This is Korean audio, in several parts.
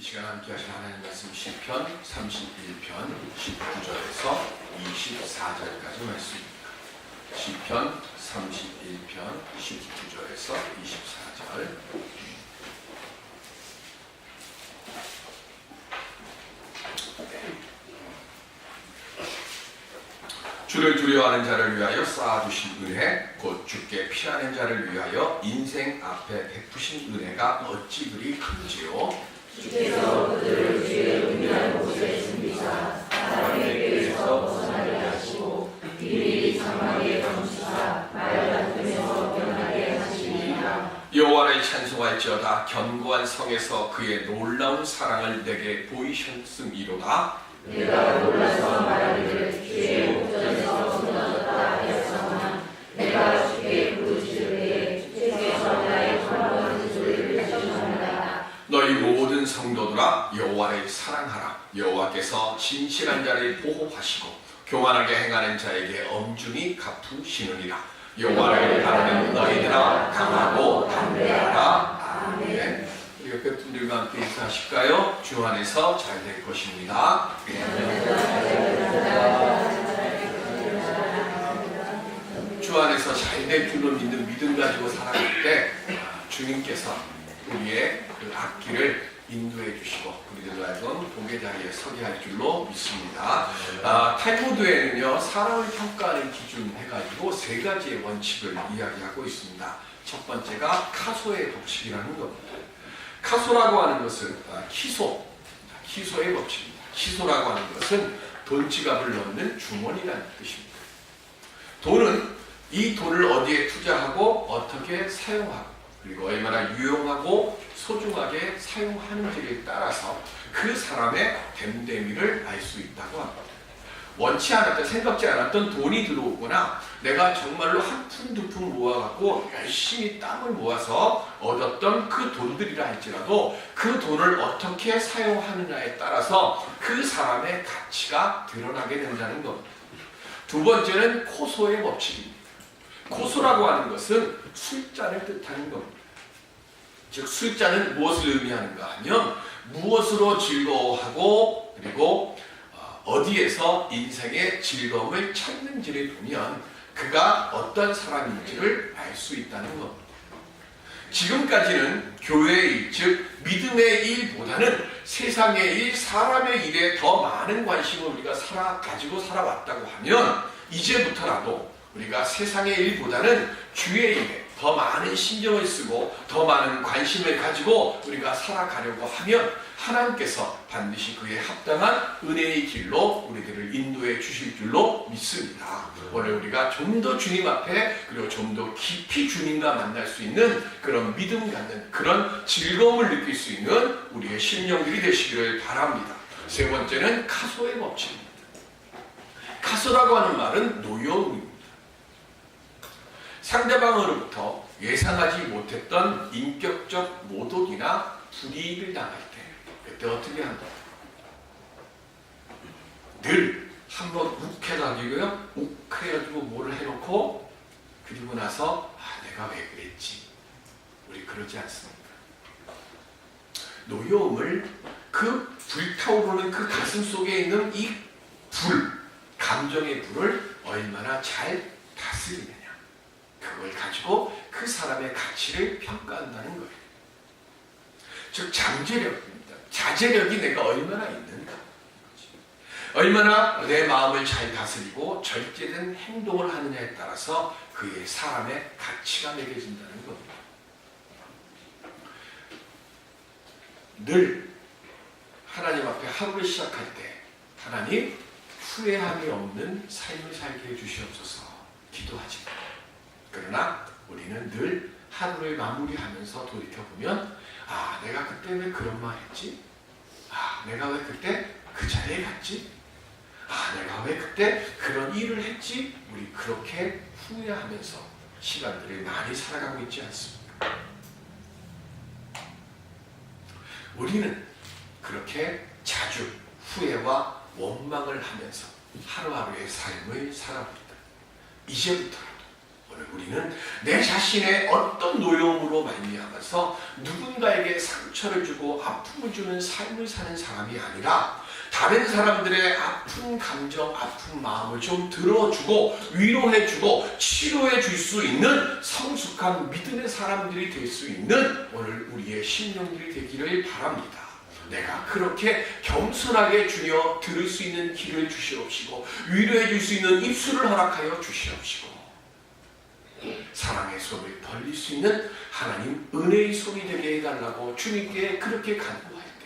이 시간 함께 하신 하나님 말씀 시편 31편 19절에서 24절까지 말씀입니다. 시편 31편 19절에서 24절. 주를 두려워하는 자를 위하여 쌓아두신 은혜, 곧 주께 피하는 자를 위하여 인생 앞에 베푸신 은혜가 어찌 그리 큰지요. 주께서 그들을 주의 은밀한 곳에 숨기사 사람의 꾀에서 벗어나게 하시고 비밀이 장막에 감추사 말 같으면서 변하게 하시니라. 여호와를 찬송할지어다. 견고한 성에서 그의 놀라운 사랑을 내게 보이셨음이로다. 내가 놀라서 말하기를 주의 목전에서 무너졌다 하였사오나 내가 주께 부르짖을 때에 주께서 나의 간구하는 소리를 들으셨나이다. 너희 모든 성도들아, 여호와를 사랑하라. 여호와께서 진실한 자를 보호하시고 교만하게 행하는 자에게 엄중히 갚으시느니라. 여호와를 따르는 너희들아, 강하고 담대하라. 아멘. 우리 옆에 분들과 함께 인사하실까요? 주 안에서 잘 될 것입니다. 주 안에서 잘 될 줄로 믿는 믿음 가지고 살아갈 때 주님께서 우리의 그 앞길을 인도해 주시고 우리들로 하여금 복의 자리에 서게 할 줄로 믿습니다. 탈무드에는요, 사람을 평가하는 기준 해가지고 세 가지의 원칙을 이야기하고 있습니다. 첫 번째가 카소의 법칙이라는 겁니다. 카소라고 하는 것은 키소의 법칙입니다. 키소라고 하는 것은 돈지갑을 넣는 주머니라는 뜻입니다. 돈은 이 돈을 어디에 투자하고 어떻게 사용하고 그리고 얼마나 유용하고 소중하게 사용하는지에 따라서 그 사람의 됨됨이를 알 수 있다고 합니다. 원치 않았던, 생각지 않았던 돈이 들어오거나 내가 정말로 한 푼 두 푼 모아갖고 열심히 땀을 모아서 얻었던 그 돈들이라 할지라도 그 돈을 어떻게 사용하느냐에 따라서 그 사람의 가치가 드러나게 된다는 겁니다. 두 번째는 코소의 법칙입니다. 코소라고 하는 것은 술잔을 뜻하는 겁니다. 즉 술잔은 무엇을 의미하는가 하면 무엇으로 즐거워하고 그리고 어디에서 인생의 즐거움을 찾는지를 보면 그가 어떤 사람인지를 알 수 있다는 겁니다. 지금까지는 교회의 일, 즉 믿음의 일보다는 세상의 일, 사람의 일에 더 많은 관심을 우리가 가지고 살아왔다고 하면 이제부터라도 우리가 세상의 일보다는 주의 일에 더 많은 신경을 쓰고 더 많은 관심을 가지고 우리가 살아가려고 하면 하나님께서 반드시 그에 합당한 은혜의 길로 우리들을 인도해 주실 줄로 믿습니다. 오늘 우리가 좀 더 주님 앞에 그리고 좀 더 깊이 주님과 만날 수 있는 그런 믿음 갖는 그런 즐거움을 느낄 수 있는 우리의 심령들이 되시기를 바랍니다. 세 번째는 카소의 법칙입니다. 카소라고 하는 말은 노여움입니다. 상대방으로부터 예상하지 못했던 인격적 모독이나 불이익을 당할 때 그때 어떻게 한다? 늘 한번 욱 해가지고요, 욱 해가지고 뭐를 해놓고 그리고 나서 내가 왜 그랬지? 우리 그러지 않습니까? 노여움을 그 불타오르는 그 가슴 속에 있는 이 감정의 불을 얼마나 잘 다스리느냐, 그걸 가지고 그 사람의 가치를 평가한다는 거예요. 즉 잠재력입니다. 자제력이 내가 얼마나 있는가, 얼마나 내 마음을 잘 다스리고 절제된 행동을 하느냐에 따라서 그의 사람의 가치가 매겨진다는 겁니다. 늘 하나님 앞에 하루를 시작할 때 하나님, 후회함이 없는 삶을 살게 해주시옵소서 기도하지만, 그러나 우리는 늘 하루를 마무리하면서 돌이켜보면 내가 그때 왜 그런 말 했지? 내가 왜 그때 그 자리에 갔지? 내가 왜 그때 그런 일을 했지? 우리 그렇게 후회하면서 시간들을 많이 살아가고 있지 않습니까? 우리는 그렇게 자주 후회와 원망을 하면서 하루하루의 삶을 살아봅니다. 이제부터라도 오늘 우리 우리는 내 자신의 어떤 노여움으로 말미암아서 누군가에게 상처를 주고 아픔을 주는 삶을 사는 사람이 아니라 다른 사람들의 아픈 감정, 아픈 마음을 좀 들어주고 위로해주고 치료해줄 수 있는 성숙한 믿음의 사람들이 될 수 있는 오늘 우리의 심령들이 되기를 바랍니다. 내가 그렇게 겸손하게 주여 들을 수 있는 귀를 주시옵시고 위로해 줄 수 있는 입술을 허락하여 주시옵시고 사랑의 손을 벌릴 수 있는 하나님 은혜의 손이 되게 해달라고 주님께 그렇게 간구할 때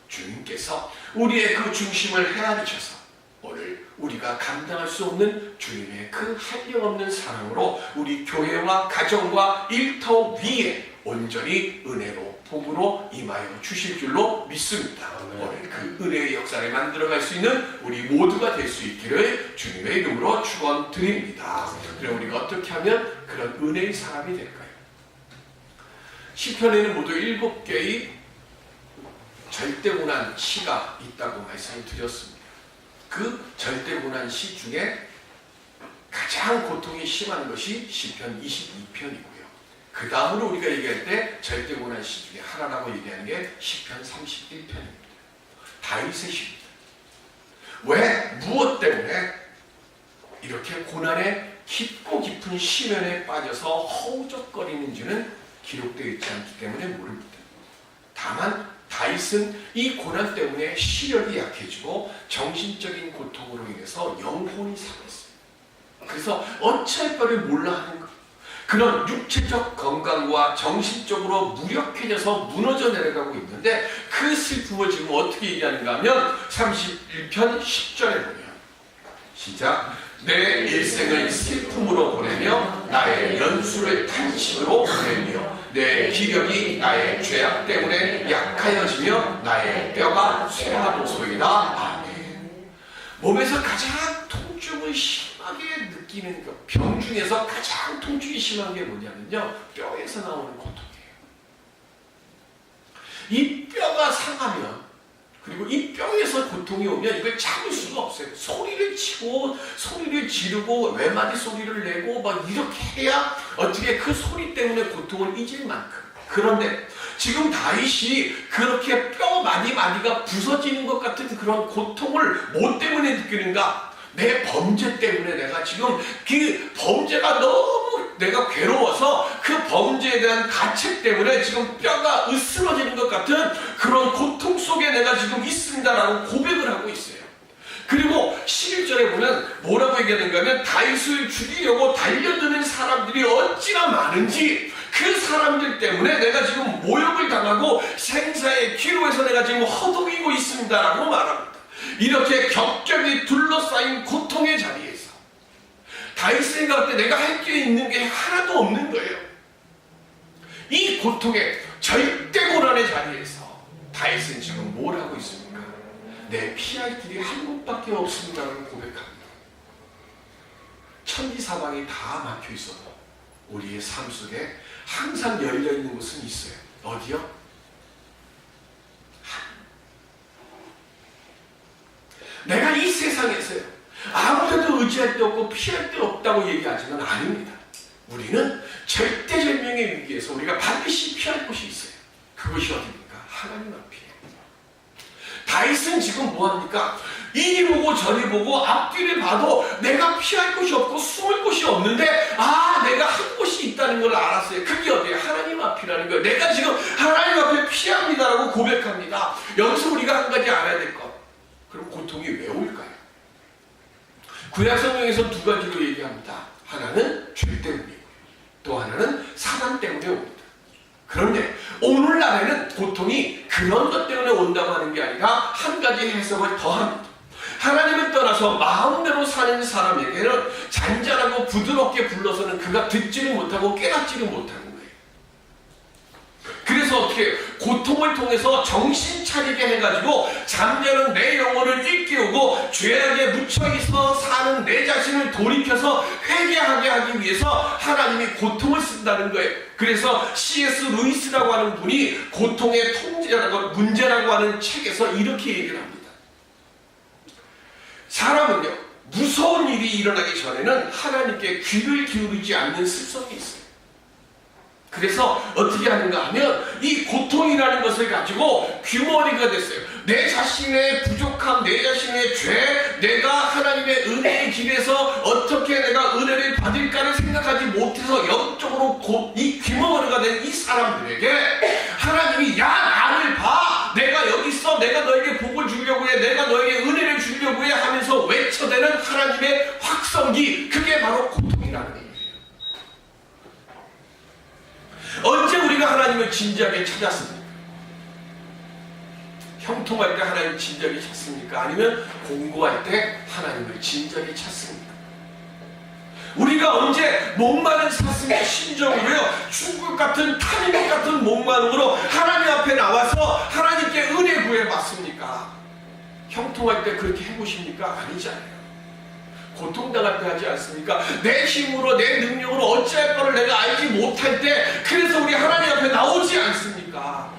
주님께서 우리의 그 중심을 헤아리셔서 오늘 우리가 감당할 수 없는 주님의 그 한량없는 사랑으로 우리 교회와 가정과 일터 위에 온전히 은혜로 복으로 임하여 주실 줄로 믿습니다. 오늘 그 은혜의 역사를 만들어갈 수 있는 우리 모두가 될 수 있기를 주님의 이름으로 축원드립니다. 그럼 우리가 어떻게 하면 그런 은혜의 사람이 될까요? 시편에는 모두 7개의 절대고난 시가 있다고 말씀을 드렸습니다. 그 절대고난 시 중에 가장 고통이 심한 것이 시편 22편이고요. 그 다음으로 우리가 얘기할 때 절대고난 시 중에 하나라고 얘기하는 게 시편 31편입니다. 다윗의 시입니다. 왜? 무엇 때문에 이렇게 고난의 깊고 깊은 시면에 빠져서 허우적거리는지는 기록되어 있지 않기 때문에 모릅니다. 다만 다윗은 이 고난 때문에 시력이 약해지고 정신적인 고통으로 인해서 영혼이 상했어요. 그래서 어찌할 바를 몰라 하는 것. 그런 육체적 건강과 정신적으로 무력해져서 무너져 내려가고 있는데 그 슬픔을 지금 어떻게 얘기하는가 하면 31편 10절에 보면 시작 내 일생을 슬픔으로 보내며 나의 연수를 탄식으로 보내며 내 기력이 나의 죄악 때문에 약하여지며 나의 뼈가 쇠하도소이다. 아멘. 몸에서 가장 통증을 심하게 느끼는 병 중에서 가장 통증이 심한 게 뭐냐면요, 뼈에서 나오는 고통이에요. 이 뼈가 상하면, 그리고 이 뼈에서 고통이 오면 이걸 참을 수가 없어요. 소리를 치고 소리를 지르고 외마디 소리를 내고 막 이렇게 해야 어떻게 그 소리 때문에 고통을 잊을 만큼. 그런데 지금 다윗이 그렇게 뼈 마디마디가 부서지는 것 같은 그런 고통을 뭐 때문에 느끼는가? 내 범죄 때문에 내가 지금 그 범죄가 너무 내가 괴로워서 그 범죄에 대한 가책 때문에 지금 뼈가 으스러지는 것 같은 그런 고통 속에 내가 지금 있습니다라고 고백을 하고 있어요. 그리고 11절에 보면 뭐라고 얘기하는가 하면 다윗을 죽이려고 달려드는 사람들이 어찌나 많은지 그 사람들 때문에 내가 지금 모욕을 당하고 생사의 기로에서 내가 지금 허덕이고 있습니다라고 말합니다. 이렇게 겹겹이 둘러싸인 고통의 자리에서 다윗 생각할 때 내가 할 게 있는 게 하나도 없는 거예요. 이 고통의 절대 고난의 자리에서 다윗은 지금 뭘 하고 있습니까? 내 피할 길이 한 곳밖에 없습니다라고 고백합니다. 천지사방이 다 막혀 있어도 우리의 삶 속에 항상 열려 있는 곳은 있어요. 어디요? 내가 이 세상에서요, 아무데도 의지할 데 없고 피할 데 없다고 얘기하지는 아닙니다. 우리는 절대절명의 위기에서 우리가 반드시 피할 곳이 있어요. 그것이 어디입니까? 하나님 앞이에요. 다윗은 지금 뭐합니까? 이리 보고 저리 보고 앞뒤를 봐도 내가 피할 곳이 없고 숨을 곳이 없는데 내가 한 곳이 있다는 걸 알았어요. 그게 어디예요? 하나님 앞이라는 거예요. 내가 지금 하나님 앞에 피합니다라고 고백합니다. 여기서 우리가 한 가지 알아야 될 것. 그럼 고통이 왜 올까요? 구약성경에서 두 가지로 얘기합니다. 하나는 죄 때문이고 또 하나는 사단 때문에 옵니다. 그런데 오늘날에는 고통이 그런 것 때문에 온다고 하는 게 아니라 한 가지 해석을 더합니다. 하나님을 떠나서 마음대로 사는 사람에게는 잔잔하고 부드럽게 불러서는 그가 듣지를 못하고 깨닫지를 못하는 거예요. 그래서 어떻게 고통을 통해서 정신 차리게 해가지고 잠자는 내 영혼을 일깨우고 죄악에 묻혀있어 사는 내 자신을 돌이켜서 회개하게 하기 위해서 하나님이 고통을 쓴다는 거예요. 그래서 C.S. 루이스라고 하는 분이 고통의 문제라고 하는 책에서 이렇게 얘기를 합니다. 사람은요, 무서운 일이 일어나기 전에는 하나님께 귀를 기울이지 않는 습성이 있어요. 그래서 어떻게 하는가 하면 이 고통이라는 것을 가지고 귀머리가 됐어요. 내 자신의 부족함, 내 자신의 죄, 내가 하나님의 은혜의 길에서 어떻게 내가 은혜를 받을까를 생각하지 못해서 영적으로 이 귀머리가 된 이 사람들에게 하나님이 야 나를 봐, 내가 여기 있어, 내가 너에게 복을 주려고 해, 내가 너에게 은혜를 주려고 해 하면서 외쳐대는 하나님의 확성기, 그게 바로 고통이라는 거예요. 언제 우리가 하나님을 진지하게 찾았습니까? 형통할 때 하나님을 진지하게 찾습니까? 아니면 공부할 때 하나님을 진지하게 찾습니까? 우리가 언제 목마른 사슴의 심정으로요, 죽을 같은 타는 같은 목마름으로 하나님 앞에 나와서 하나님께 은혜 구해봤습니까? 형통할 때 그렇게 해보십니까? 아니잖아요. 고통당할 때 하지 않습니까? 내 힘으로 내 능력으로 어찌할 거를 내가 알지 못할 때 그래서 우리 하나님 앞에 나오지 않습니까?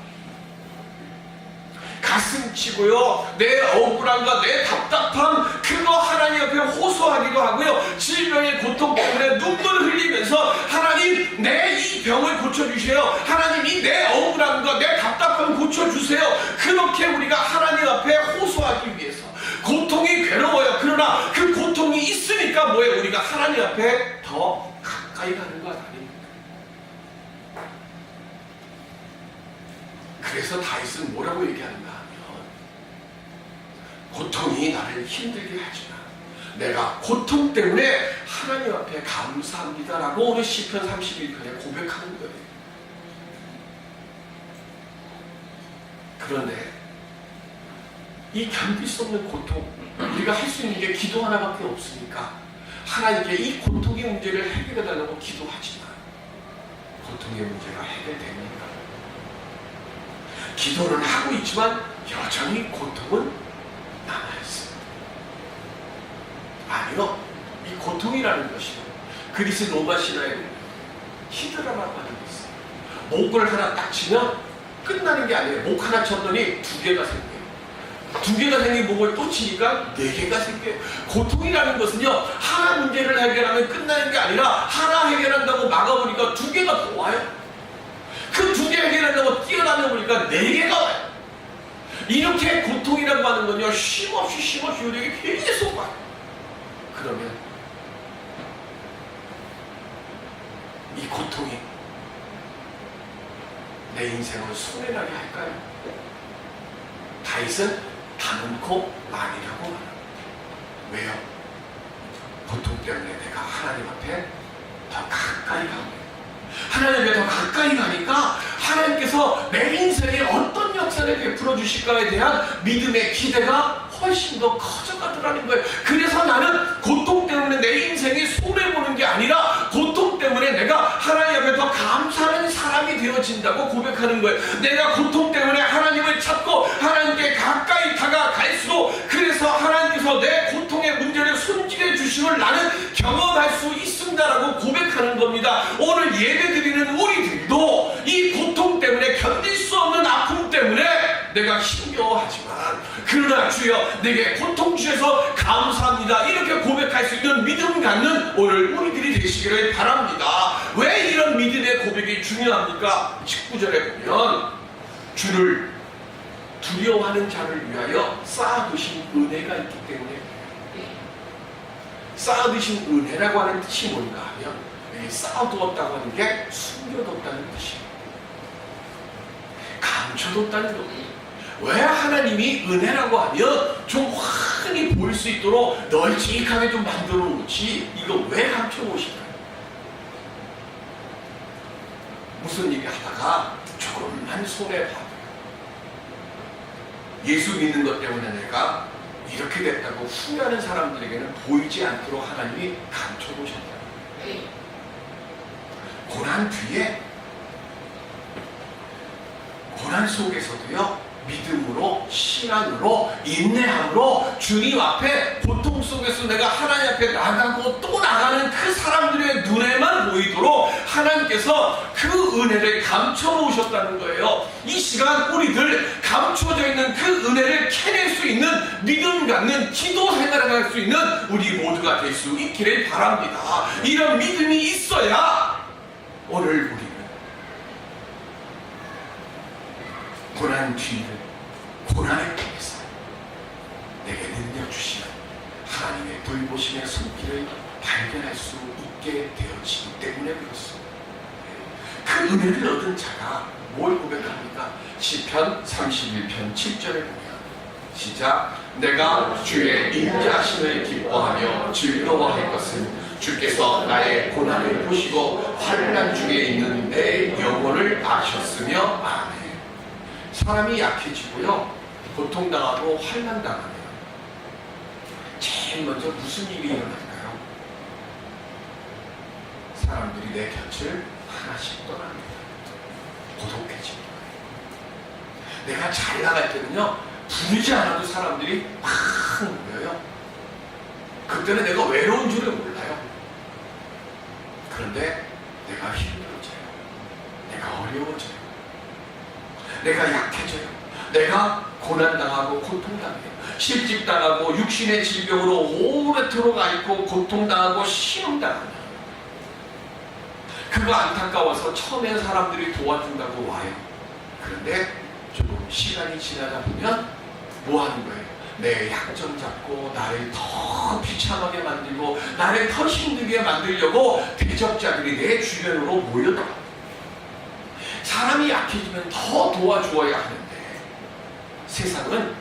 가슴 치고요, 내 억울함과 내 답답함 그거 하나님 앞에 호소하기도 하고요, 질병의 고통 때문에 눈물을 흘리면서 하나님 내 이 병을 고쳐주세요, 하나님 이 내 억울함과 내 답답함 고쳐주세요, 그렇게 우리가 하나님 앞에 호소하기 위해서. 고통이 괴로워요. 그러나 그 고통이 있으니까 뭐예요? 우리가 하나님 앞에 더 가까이 가는 것 아닙니까? 그래서 다윗은 뭐라고 얘기하는가 하면, 고통이 나를 힘들게 하지만 내가 고통 때문에 하나님 앞에 감사합니다라고 오늘 시편 31편에 고백하는 거예요. 그런데 이 견딜 수 없는 고통, 우리가 할 수 있는 게 기도 하나밖에 없으니까 하나님께 이 고통의 문제를 해결해 달라고 기도하지만 고통의 문제가 해결됩니까? 기도는 하고 있지만 여전히 고통은 남아있습니다. 아니요, 이 고통이라는 것이 그리스 로마 신화에 히드라라고 하는 게 있어요. 목을 하나 딱 치면 끝나는 게 아니에요. 목 하나 쳤더니 두 개가 생겨요. 두 개가 생긴 목을 또 치니까 네 개가 생겨요. 고통이라는 것은요, 하나 문제를 해결하면 끝나는 게 아니라 하나 해결한다고 막아보니까 두 개가 더 와요. 그 두 개 해결한다고 뛰어다녀 보니까 네 개가 와요. 이렇게 고통이라고 하는 건요, 쉼없이 우리에게 계속 와요. 그러면 이 고통이 내 인생을 손해나게 할까요? 다윗은 단언코 아니라고 말합니다. 왜요? 고통 때문에 내가 하나님 앞에 더 가까이 가고, 하나님 앞에 더 가까이 가니까 하나님께서 내 인생에 어떤 역사를 베풀어 주실까에 대한 믿음의 기대가 훨씬 더 커져가더라는 거예요. 그래서 나는 고통 때문에 내 인생이 손해보는 게 아니라 고통 때문에 내가 하나님 앞에 더 감사하는 사람이 되어진다고 고백하는 거예요. 내가 고통 때문에 하나님을 찾고 하나님께 가까이 다가갈수록, 그래서 하나님께서 내 고통의 문제를 손질해 주심을 나는 경험할 수 있습니다라고 고백하는 겁니다. 오늘 예배드리는 우리들도 이 고통 때문에, 견딜 수 없는 아픔 때문에 내가 힘겨워하지만, 그러나 주여 내게 고통 주셔서 감사합니다, 이렇게 고백할 수 있는 믿음 갖는 오늘 우리들이 되시기를 바랍니다. 왜 이런 믿음의 고백이 중요합니까? 19절에 보면 주를 두려워하는 자를 위하여 쌓아두신 은혜가 있기 때문에, 쌓아두신 은혜라고 하는 뜻이 뭔가 하면, 여기 쌓아두었다고 하는 게 숨겨뒀다는 뜻이에요. 감춰뒀다는 겁니다. 왜 하나님이 은혜라고 하면 좀 환히 보일 수 있도록 널찍하게 좀 만들어 놓지, 이거 왜 감춰 놓으실까요? 무슨 일이 하다가 조금만 손해봐도 예수 믿는 것 때문에 내가 이렇게 됐다고 후회하는 사람들에게는 보이지 않도록 하나님이 감춰 놓으셨다. 고난 뒤에, 고난 속에서도요, 믿음으로, 신앙으로, 인내함으로 주님 앞에, 고통 속에서 내가 하나님 앞에 나가고 또 나가는 그 사람들의 눈에만 보이도록 하나님께서 그 은혜를 감춰 놓으셨다는 거예요. 이 시간 우리들 감춰져 있는 그 은혜를 캐낼 수 있는 믿음 갖는 기도 생활을 할 수 있는 우리 모두가 될 수 있기를 바랍니다. 이런 믿음이 있어야 오늘 우리는 고난 뒤를 고난을 통해서 내게 능력 주시는 하나님의 돌보심의 손길을 발견할 수 있게 되어지기 때문에 그렇습니다. 그 은혜를 얻은 자가 뭘 고백합니까? 시편 31편 7절을 보면 시작. 내가 주의 인자하심을 기뻐하며 즐거워할 것은 주께서 나의 고난을 보시고 환난 중에 있는 내 영혼을 아셨으며. 아멘. 사람이 약해지고요, 고통당하고 환난당하면 제일 먼저 무슨 일이 일어날까요? 사람들이 내 곁을 하나씩 떠납니다. 고독해집니다. 내가 잘 나갈 때는요, 부르지 않아도 사람들이 막 모여요. 그때는 내가 외로운 줄을 몰라요. 그런데 내가 힘들어져요. 내가 어려워져요. 내가 약해져요. 내가 고난당하고 고통당해요. 실직당하고 육신의 질병으로 오래도록 앓고 고통당하고 시험당하면 그거 안타까워서 처음엔 사람들이 도와준다고 와요. 그런데 조금 시간이 지나다 보면 뭐 하는 거예요? 내 약점 잡고 나를 더 비참하게 만들고 나를 더 힘들게 만들려고 대적자들이 내 주변으로 모여들어요. 사람이 약해지면 더 도와주어야 하는데 세상은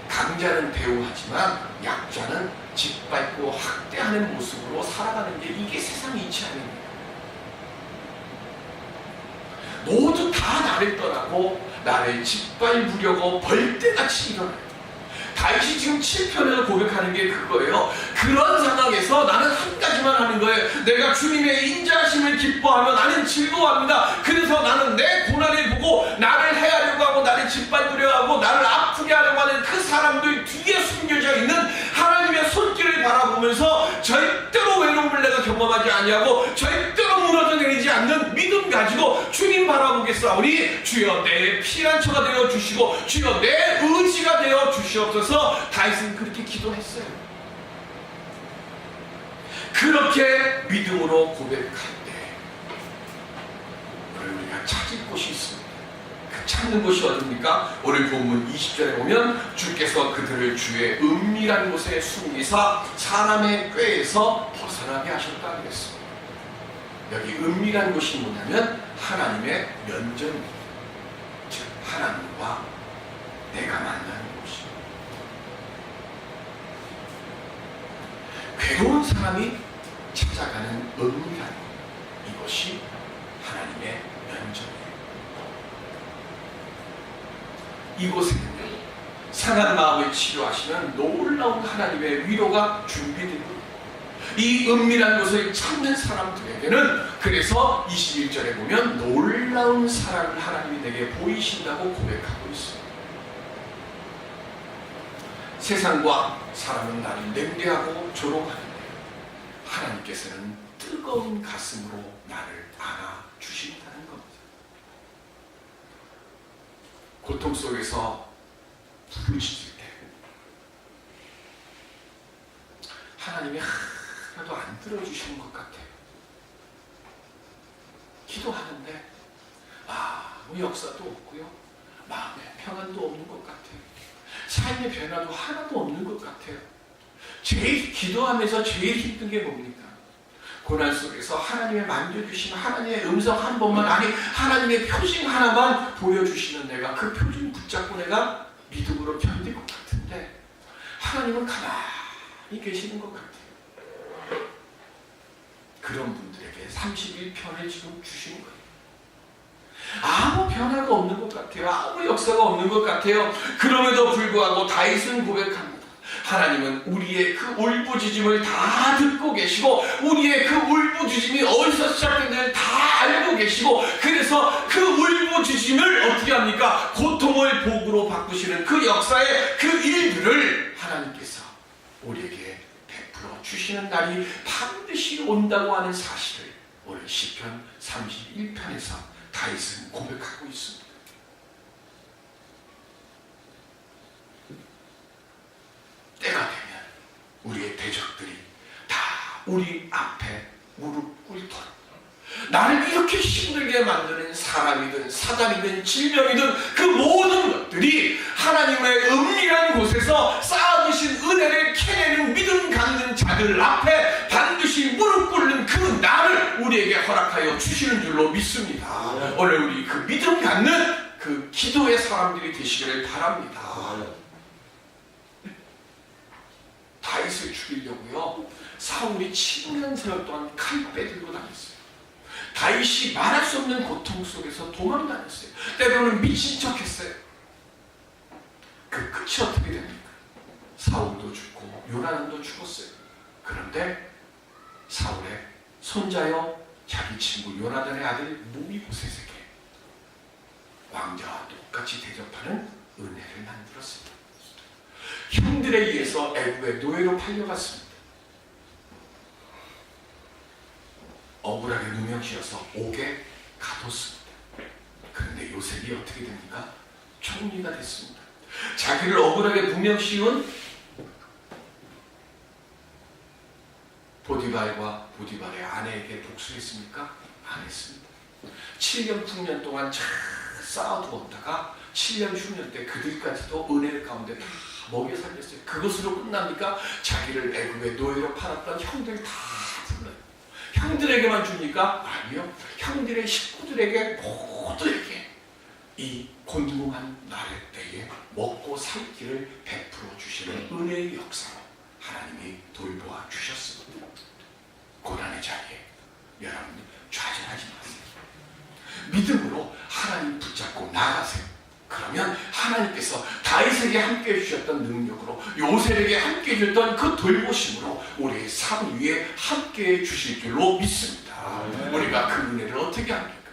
강자는 대우하지만 약자는 짓밟고 학대하는 모습으로 살아가는 게 이게 세상 이치 아닙니까? 모두 다 나를 떠나고 나를 짓밟으려고 벌떼같이 일어나요. 다윗이 지금 7편에서 고백하는 게 그거예요. 그런 상황에서 나는 한 가지만 하는 거예요. 내가 주님의 인자하심을 기뻐하며 나는 즐거워합니다. 그래서 나는 내 고난을 보고 나를 해하려고 하고 나를 짓밟으려고 하고 나를 아프게 하려고 하는 그 사람들 뒤에 숨겨져 있는 하나님의 손길을 바라보면서 절대로 외로움을 내가 경험하지 아니하고 절대로 무너져 내리지 않는 믿음 가지고 주님 바라보겠사오니 주여 내 피난처가 되어 주시고 주여 내 의지가 되어 주시옵소서. 다윗은 그렇게 기도했어요. 그렇게 믿음으로 고백할 때 오늘 우리가 찾을 곳이 있습니다. 그 찾는 곳이 어딥니까? 오늘 본문 20절에 보면 주께서 그들을 주의 은밀한 곳에 숨기사 사람의 꾀에서 벗어나게 하셨다 그랬습니다. 여기 은밀한 곳이 뭐냐면 하나님의 면전입니다. 즉 하나님과 내가 만나는 곳이에요. 괴로운 사람이 찾아가는 은밀한 이것이 하나님의 면전이에요. 이곳에는 상한 마음을 치료하시는 놀라운 하나님의 위로가 준비되고 이 은밀한 곳을 찾는 사람들에게는 그래서 21절에 보면 놀라운 사랑을 하나님이 내게 보이신다고 고백하고 있습니다. 세상과 사람은 나를 냉대하고 조롱하는데 하나님께서는 뜨거운 가슴으로 나를 안아주신다는 겁니다. 고통 속에서 부르짖을 때 하나님이 하나도 안 들어주시는 것 같아요. 기도하는데 아무 역사도 없고요, 마음의 평안도 없는 것 같아요. 삶의 변화도 하나도 없는 것 같아요. 제일 기도하면서 제일 힘든 게 뭡니까? 고난 속에서 하나님의 만져주시는 하나님의 음성 한 번만, 아니 하나님의 표징 하나만 보여주시는 내가 그 표징 붙잡고 내가 믿음으로 견딜 것 같은데 하나님은 가만히 계시는 것 같아요. 그런 분들에게 31편을 지금 주신 거예요. 아무 변화가 없는 것 같아요. 아무 역사가 없는 것 같아요. 그럼에도 불구하고 다윗은 고백합니다. 하나님은 우리의 그 울부짖음을 다 듣고 계시고 우리의 그 울부짖음이 어디서 시작됐는지 다 알고 계시고 그래서 그 울부짖음을 어떻게 합니까? 고통을 복으로 바꾸시는 그 역사의 그 일들을 하나님께서 우리에게 베풀어 주시는 날이 반드시 온다고 하는 사실을 오늘 오늘 시편 31편에서 다윗은 고백하고 있습니다. 때가 되면 우리의 대적들이 다 우리 앞에 무릎 꿇도록, 나를 이렇게 힘들게 만드는 사람이든 사단이든 질병이든 그 모든 것들이 하나님의 은밀한 곳에서 쌓아두신 은혜를 캐내는 믿음 갖는 자들 앞에 반드시 무릎 꿇는 그 날을 우리에게 허락하여 주시는 줄로 믿습니다. 오늘 우리 그 믿음 갖는 그 기도의 사람들이 되시기를 바랍니다. 다윗을 죽이려고요, 사울이 7년 세월 동안 칼 빼들고 다녔어요. 다윗이 말할 수 없는 고통 속에서 도망다녔어요. 때로는 미친 척했어요. 그 끝이 어떻게 됩니까? 사울도 죽고 요나단도 죽었어요. 그런데 사울의 손자여 자기 친구 요나단의 아들 무비보셋에게 왕자와 똑같이 대접하는 은혜를 만들었습니다. 형들에 의해서 애굽의 노예로 팔려갔습니다. 억울하게 누명씌어서 옥에 가뒀습니다. 그런데 요셉이 어떻게 됩니까? 총리가 됐습니다. 자기를 억울하게 누명씌운 보디발과 보디발의 아내에게 복수했습니까? 안 했습니다. 7년 풍년 동안 잘 쌓아두었다가 7년 흉년 때 그들까지도 은혜 가운데 다 먹여 살렸어요. 그것으로 끝납니까? 자기를 애굽의 노예로 팔았던 형들 다 불러요. 형들에게만 줍니까? 아니요. 형들의 식구들에게 모두에게 이 곤궁한 날의 때에 먹고 살 길을 베풀어 주시는 은혜의 역사로 하나님이 돌보아 주셨습니다. 고난의 자리에 여러분 좌절하지 마세요. 믿음으로 하나님 붙잡고 나가세요. 그러면 하나님께서 다윗에게 함께 해주셨던 능력으로, 요셉에게 함께 해주셨던 그 돌보심으로 우리의 삶 위에 함께 해주실 줄로 믿습니다. 우리가 그 은혜를 어떻게 합니까?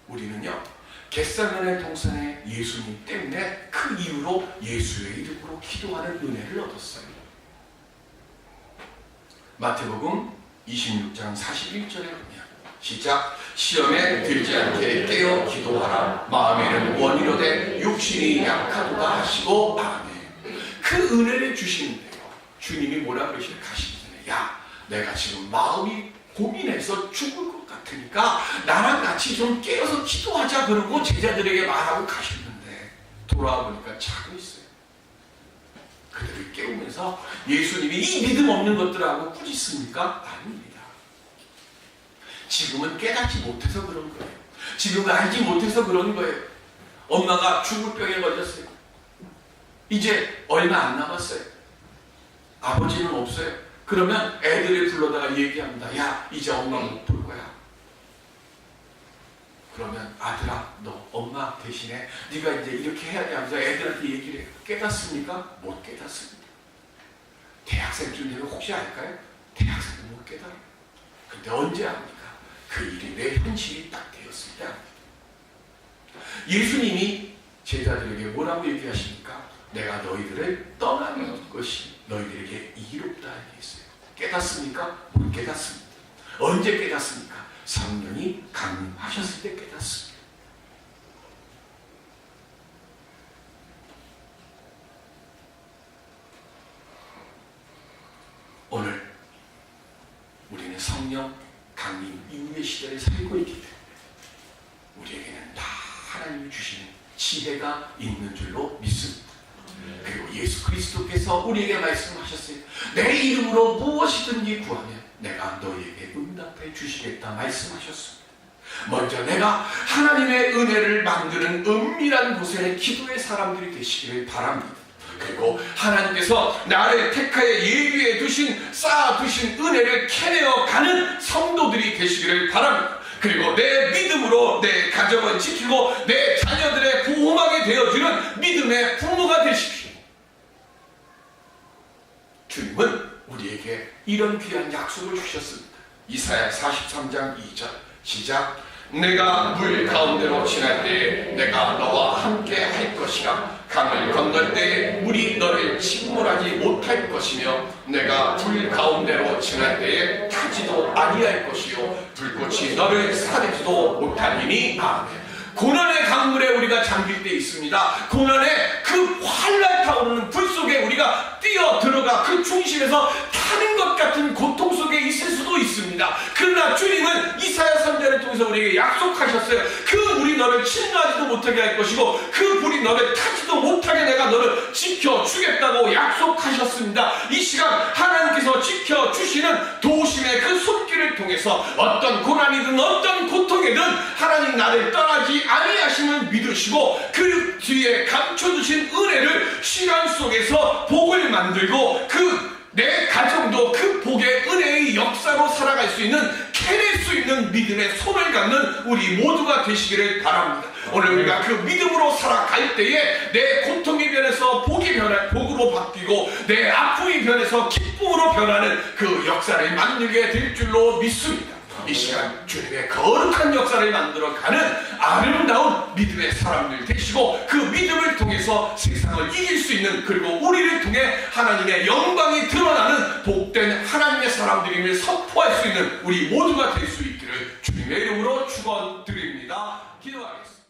우리는요, 겟세마네 동산의 예수님 때문에 그 이후로 예수의 이름으로 기도하는 은혜를 얻었어요. 마태복음 26장 41절에 보면 시작, 시험에 들지 않게 깨어 기도하라. 마음에는 원이로되 육신이 약하도다 하시고 아멘. 그 은혜를 주시는데요, 주님이 뭐라 그러시냐, 가시기 전에 야, 내가 지금 마음이 고민해서 죽을 것 같으니까 나랑 같이 좀 깨어서 기도하자 그러고 제자들에게 말하고 가셨는데 돌아와 보니까 자고 있어요. 그들을 깨우면서 예수님이 이 믿음 없는 것들하고 꾸짖습니까? 아닙니다. 지금은 깨닫지 못해서 그런 거예요. 지금은 알지 못해서 그런 거예요. 엄마가 죽을 병에 걸렸어요. 이제 얼마 안 남았어요. 아버지는 없어요. 그러면 애들을 불러다가 얘기합니다. 야, 이제 엄마 못 볼 거야. 그러면 아들아, 너 엄마 대신에 네가 이제 이렇게 해야 돼 하면서 애들한테 얘기를 해요. 깨닫습니까? 못 깨닫습니다. 대학생쯤 되면 혹시 알까요? 대학생도 못 깨달아요. 근데 언제 합니까? 그 일이 내 현실이 딱 되었을 때 합니다. 예수님이 제자들에게 뭐라고 얘기하십니까? 내가 너희들을 떠나는 것이 너희들에게 이롭다 얘기했어요. 깨닫습니까? 못 깨닫습니다. 언제 깨닫습니까? 성령이 강림하셨을 때 깨닫습니다. 오늘 우리는 성령 강림 이후의 시대를 살고 있기 때문에 우리에게는 다 하나님이 주시는 지혜가 있는 줄로 믿습니다. 그리고 예수 그리스도께서 우리에게 말씀하셨어요. 내 이름으로 무엇이든지 구하면 내가 너희에게 응답해 주시겠다 말씀하셨습니다. 먼저 내가 하나님의 은혜를 만드는 은밀한 곳에 기도의 사람들이 되시기를 바랍니다. 그리고 하나님께서 나를 택하여 예비해 두신, 쌓아두신 은혜를 캐내어 가는 성도들이 되시기를 바랍니다. 그리고 내 믿음으로 내 가정을 지키고 내 자녀들의 보호막이 되어주는 믿음의 부모가 되십시오. 주님은 우리에게 이런 귀한 약속을 주셨습니다. 이사야 43장 2절 시작, 내가 물 가운데로 지날 때에 내가 너와 함께 할 것이라. 강을 건널 때에 물이 너를 침몰하지 못할 것이며 내가 불 가운데로 지날 때에 타지도 아니할 것이요 불꽃이 너를 사르지도 못하리니. 아멘. 고난의 강물에 우리가 잠길 때 있습니다. 고난의 그 활날 타오르는 불 속에 우리가 뛰어 들어가 그 중심에서 타는 것 같은 고통 속에 있을 수도 있습니다. 그러나 주님은 이사야 선지자를 통해서 우리에게 약속하셨어요. 그 물이 너를 침몰하지도 못하게 할 것이고 그 불이 너를 타지도 못하게 내가 너를 지켜주겠다고 약속하셨습니다. 이 시간 하나님께서 지켜주시는 도우심의 그 손길을 통해서 어떤 고난이든 어떤 고통이든 하나님 나를 떠나지 아니하심을 믿으시고 그 뒤에 감춰주신 은혜를 시간 속에서 복을 만들고 그 내 가정도 그 복의 은혜의 역사로 살아갈 수 있는 캐낼 수 있는 믿음의 손을 갖는 우리 모두가 되시기를 바랍니다. 오늘 우리가 그 믿음으로 살아갈 때에 내 고통이 변해서 복으로 바뀌고 내 아픔이 변해서 기쁨으로 변하는 그 역사를 만들게 될 줄로 믿습니다. 이 시간 주님의 거룩한 역사를 만들어가는 아름다운 믿음의 사람들 되시고 그 믿음을 통해서 세상을 이길 수 있는, 그리고 우리를 통해 하나님의 영광이 드러나는 복된 하나님의 사람들임을 선포할 수 있는 우리 모두가 될 수 있기를 주님의 이름으로 축원드립니다. 기도하겠습니다.